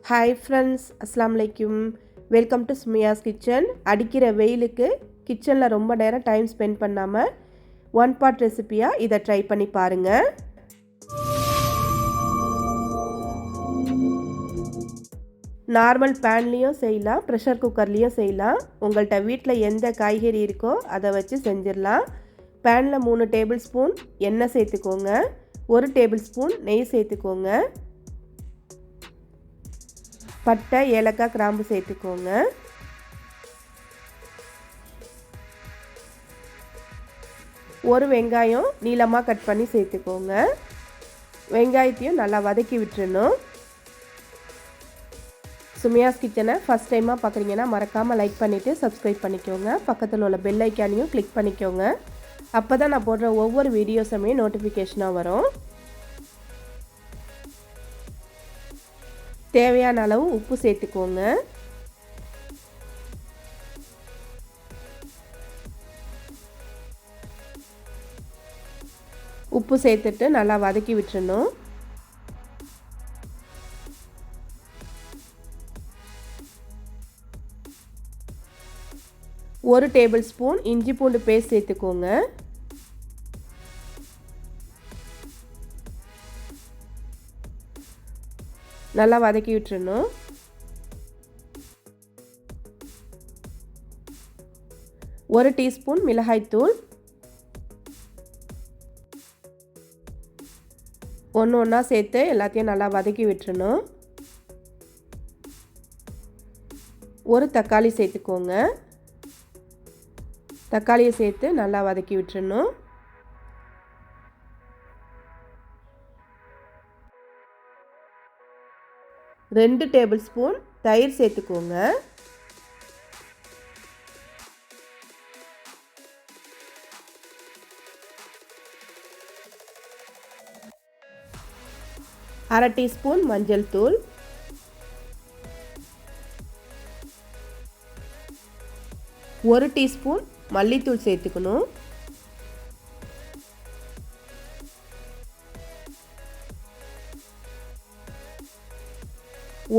Hi friends, அஸ்ஸலாமு அலைக்கும். Welcome to Sumaiya's kitchen. அடிக்கிற வெயிலுக்கு கிச்சனில் ரொம்ப நேரம் டைம் ஸ்பெண்ட் பண்ணாமல் ஒன் பாட் ரெசிபியாக இதை ட்ரை பண்ணி பாருங்கள். நார்மல் பேன்லேயும் செய்யலாம், ப்ரெஷர் குக்கர்லேயும் செய்யலாம். உங்கள்கிட்ட வீட்டில் எந்த காய்கறி இருக்கோ அதை வச்சு செஞ்சிடலாம். பேனில் 3 டேபிள் ஸ்பூன் எண்ணெய் சேர்த்துக்கோங்க, 1 டேபிள் ஸ்பூன் நெய் சேர்த்துக்கோங்க, பட்டை ஏலக்காய் கிராம்பு சேர்த்துக்கோங்க. ஒரு வெங்காயம் நீளமாக கட் பண்ணி சேர்த்துக்கோங்க. வெங்காயத்தையும் நல்லா வதக்கி விட்டுறணும். சுமையாஸ் கிச்சனை ஃபஸ்ட் டைமாக பார்க்குறீங்கன்னா மறக்காமல் லைக் பண்ணிவிட்டு சப்ஸ்கிரைப் பண்ணிக்கோங்க. பக்கத்தில் உள்ள பெல் ஐக்கானையும் கிளிக் பண்ணிக்கோங்க. அப்போ தான் நான் போடுற ஒவ்வொரு வீடியோஸுமே நோட்டிஃபிகேஷனாக வரும். தேவையான அளவு உப்பு சேர்த்துக்கோங்க. உப்பு சேர்த்துட்டு நல்லா வதக்கி விட்டுறணும். ஒரு டேபிள் ஸ்பூன் இஞ்சி பூண்டு பேஸ்ட் சேர்த்துக்கோங்க. நல்லா வதக்கி விட்டுறணும். ஒரு டீஸ்பூன் மிளகாய்த்தூள், ஒன்று ஒன்றா சேர்த்து எல்லாத்தையும் நல்லா வதக்கி விட்டுறணும். ஒரு தக்காளி சேர்த்துக்கோங்க. தக்காளியை சேர்த்து நல்லா வதக்கி விட்டுறணும். ரெண்டு டேபிள் ஸ்பூன் தயிர் சேர்த்துக்கோங்க. அரை டீஸ்பூன் மஞ்சள் தூள், ஒரு டீஸ்பூன் மல்லித்தூள் சேர்த்துக்கணும்.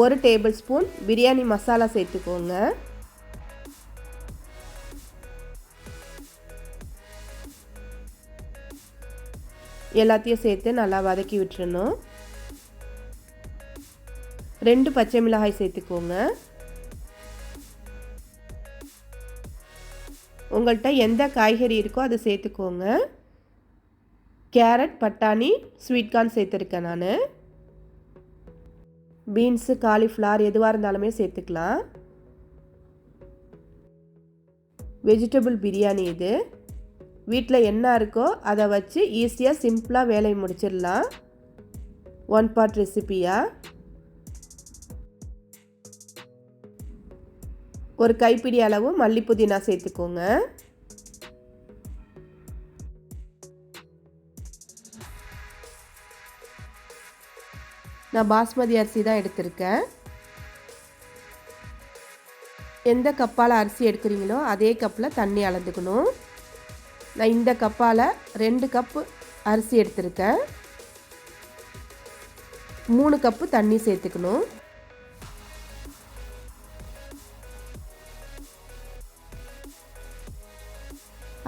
ஒரு டேபிள் ஸ்பூன் பிரியாணி மசாலா சேர்த்துக்கோங்க. எல்லாத்தையும் சேர்த்து நல்லா வதக்கி விட்டுறணும். 2 பச்சை மிளகாய் சேர்த்துக்கோங்க. உங்கள்கிட்ட எந்த காய்கறி இருக்கோ அதை சேர்த்துக்கோங்க. கேரட், பட்டாணி, ஸ்வீட் கார்ன் சேர்த்துருக்கேன் நான். பீன்ஸு, காலிஃப்ளவர் எதுவாக இருந்தாலுமே சேர்த்துக்கலாம். வெஜிடபிள் பிரியாணி இது. வீட்டில் என்ன இருக்கோ அதை வச்சு ஈஸியாக சிம்பிளாக வேலையை முடிச்சிடலாம். ஒன் பாட் ரெசிபியாக. ஒரு கைப்பிடி அளவு மல்லி புதினா சேர்த்துக்கோங்க. நான் பாஸ்மதி அரிசி தான் எடுத்திருக்கேன். எந்த கப்பால் அரிசி எடுக்கிறீங்களோ அதே கப்பில் தண்ணி அளந்துக்கணும். நான் இந்த கப்பால் 2 கப்பு அரிசி எடுத்திருக்கேன். 3 கப்பு தண்ணி சேர்த்துக்கணும்.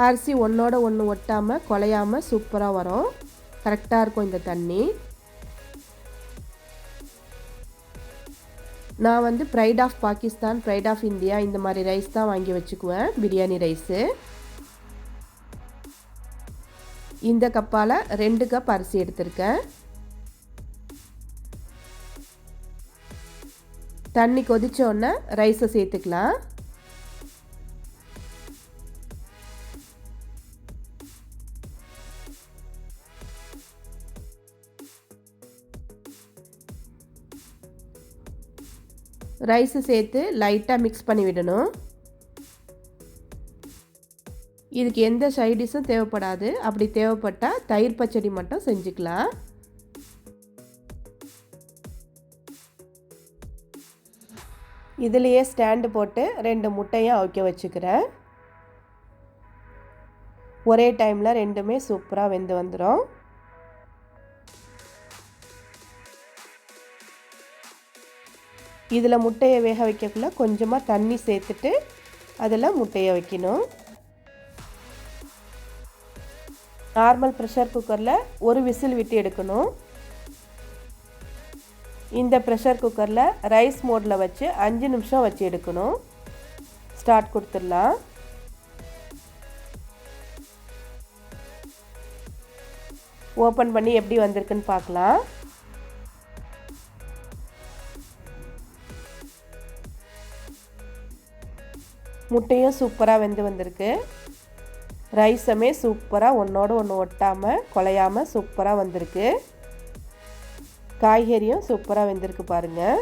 அரிசி ஒன்றோட ஒன்று ஒட்டாமல் குலையாமல் சூப்பராக வரும். கரெக்டாக இருக்கும் இந்த தண்ணி. நான் வந்து pride of Pakistan, pride of India இந்த மாதிரி ரைஸ் தான் வாங்கி வச்சுக்குவேன், பிரியாணி ரைஸு. இந்த கப்பால் 2 கப் அரிசி எடுத்திருக்கேன். தண்ணி கொதிச்சோடனே ரைஸை சேர்த்துக்கலாம். ரைஸு சேர்த்து லைட்டாக மிக்ஸ் பண்ணி விடணும். இதுக்கு எந்த சைடிஷும் தேவைப்படாது. அப்படி தேவைப்பட்டால் தயிர் பச்சடி மட்டும் செஞ்சுக்கலாம். இதுலேயே ஸ்டாண்டு போட்டு 2 முட்டையும் அவிக்க வச்சுக்கிறேன். ஒரே டைமில் ரெண்டுமே சூப்பராக வெந்து வந்துடும். இதில் முட்டையை வேக வைக்கக்குள்ள கொஞ்சமாக தண்ணி சேர்த்துட்டு அதில் முட்டையை வைக்கணும். நார்மல் ப்ரெஷர் குக்கரில் ஒரு விசில் விட்டு எடுக்கணும். இந்த ப்ரெஷர் குக்கரில் ரைஸ் மோடில் வச்சு 5 நிமிஷம் வச்சு எடுக்கணும். ஸ்டார்ட் கொடுத்துடலாம். ஓப்பன் பண்ணி எப்படி வந்திருக்குன்னு பார்க்கலாம். முட்டையும் சூப்பராக வெந்து வந்திருக்கு. ரைஸுமே சூப்பராக ஒன்றோடு ஒன்று ஒட்டாமல் குலையாமல் சூப்பராக வந்திருக்கு. காய்கறியும் சூப்பராக வெந்திருக்கு பாருங்கள்.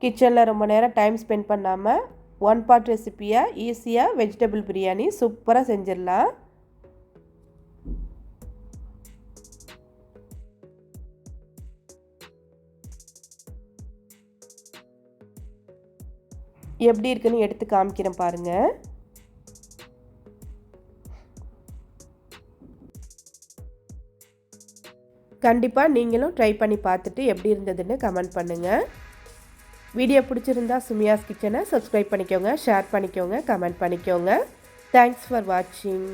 கிச்சனில் ரொம்ப நேரம் டைம் ஸ்பெண்ட் பண்ணாமல் 1 பாட் ரெசிப்பியாக ஈஸியாக வெஜிடபிள் பிரியாணி சூப்பராக செஞ்சிடலாம். எப்படி இருக்குன்னு எடுத்து காமிக்கிறேன் பாருங்கள். கண்டிப்பாக நீங்களும் ட்ரை பண்ணி பார்த்துட்டு எப்படி இருந்ததுன்னு கமெண்ட் பண்ணுங்கள். வீடியோ பிடிச்சிருந்தா சுமியாஸ் கிச்சனை சப்ஸ்கிரைப் பண்ணிக்கோங்க, ஷேர் பண்ணிக்கோங்க, கமெண்ட் பண்ணிக்கோங்க. தேங்க்ஸ் ஃபார் வாட்சிங்.